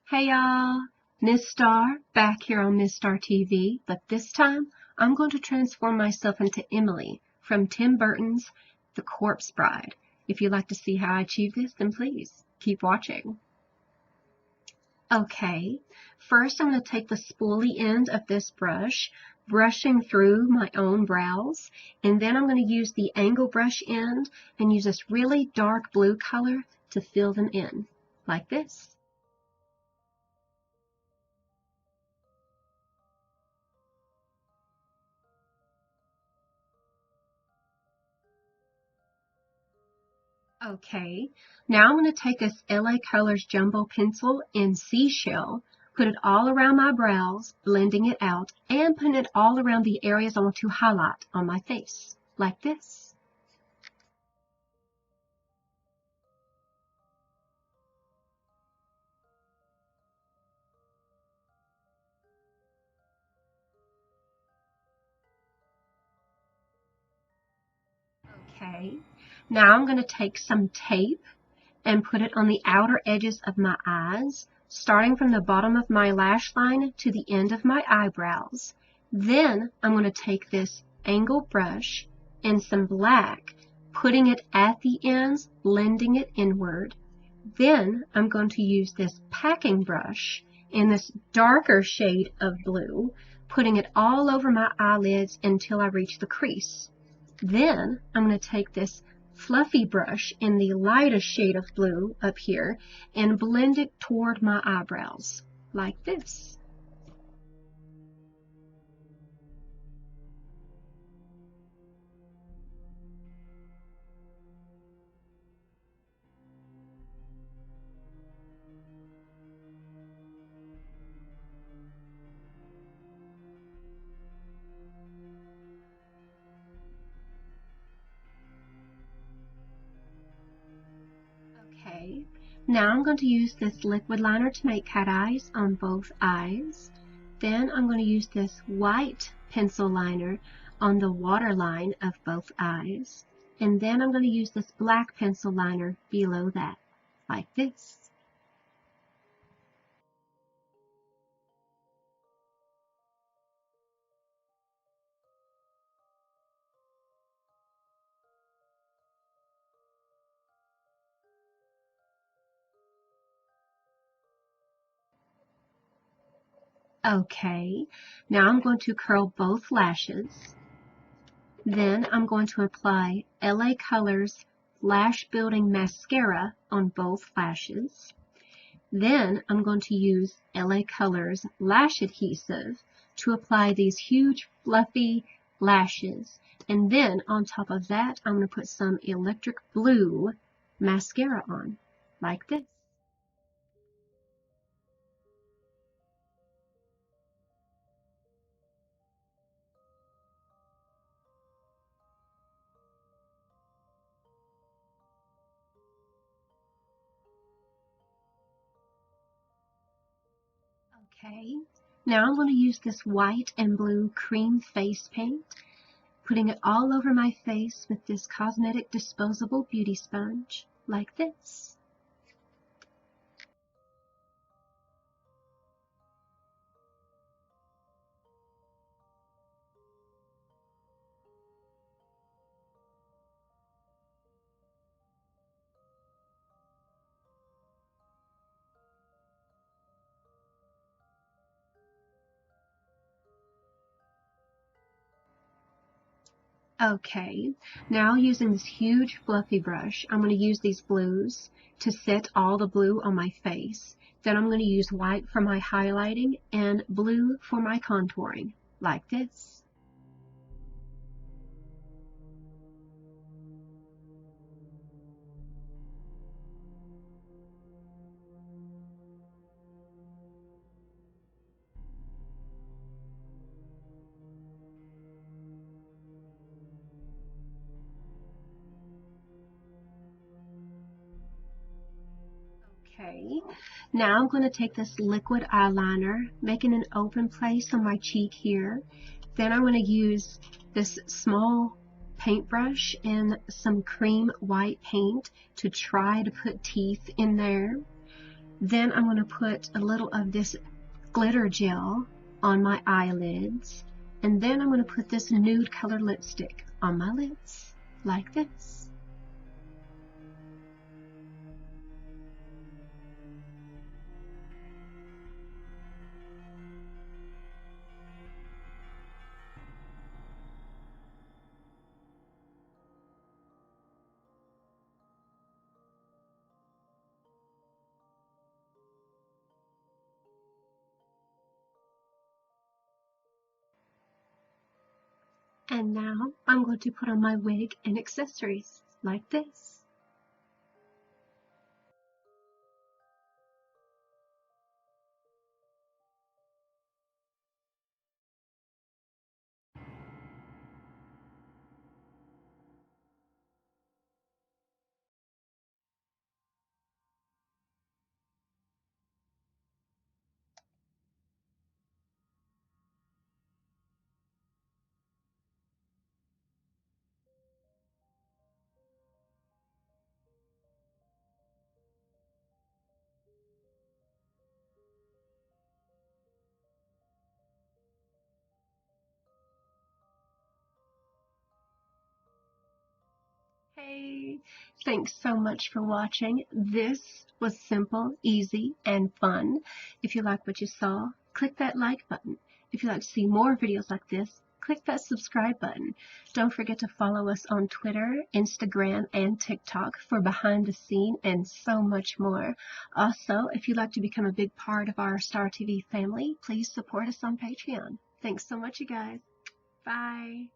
Hey y'all, Miss Star back here on MissStarTv, but this time I'm going to transform myself into Emily from Tim Burton's The Corpse Bride. If you'd like to see how I achieve this, then please keep watching. Okay, first I'm going to take the spoolie end of this brush, brushing through my own brows, and then I'm going to use the angle brush end and use this really dark blue color to fill them in, like this. Okay, now I'm going to take this LA Colors Jumbo Pencil in Seashell, put it all around my brows, blending it out, and putting it all around the areas I want to highlight on my face, like this. Okay, now I'm going to take some tape and put it on the outer edges of my eyes, starting from the bottom of my lash line to the end of my eyebrows. Then I'm going to take this angle brush and some black, putting it at the ends, blending it inward. Then I'm going to use this packing brush in this darker shade of blue, putting it all over my eyelids until I reach the crease. Then I'm going to take this fluffy brush in the lightest shade of blue up here and blend it toward my eyebrows, like this. Okay, now I'm going to use this liquid liner to make cat eyes on both eyes. Then I'm going to use this white pencil liner on the waterline of both eyes. And then I'm going to use this black pencil liner below that, like this. Okay, now I'm going to curl both lashes. Then I'm going to apply LA Colors Lash Building Mascara on both lashes. Then I'm going to use LA Colors Lash Adhesive to apply these huge fluffy lashes. And then on top of that, I'm going to put some electric blue mascara on, like this. Okay, now I'm going to use this white and blue cream face paint, putting it all over my face with this cosmetic disposable beauty sponge, like this. Okay, now using this huge fluffy brush, I'm going to use these blues to set all the blue on my face. Then I'm going to use white for my highlighting and blue for my contouring, like this. Okay, now I'm going to take this liquid eyeliner, making an open place on my cheek here. Then I'm going to use this small paintbrush and some cream white paint to try to put teeth in there. Then I'm going to put a little of this glitter gel on my eyelids. And then I'm going to put this nude color lipstick on my lids, like this. And now I'm going to put on my wig and accessories, like this. Hey, thanks so much for watching. This was simple, easy, and fun. If you like what you saw, click that like button. If you'd like to see more videos like this, click that subscribe button. Don't forget to follow us on Twitter, Instagram, and TikTok for behind the scene and so much more. Also, if you'd like to become a big part of our Star TV family, please support us on Patreon. Thanks so much, you guys. Bye.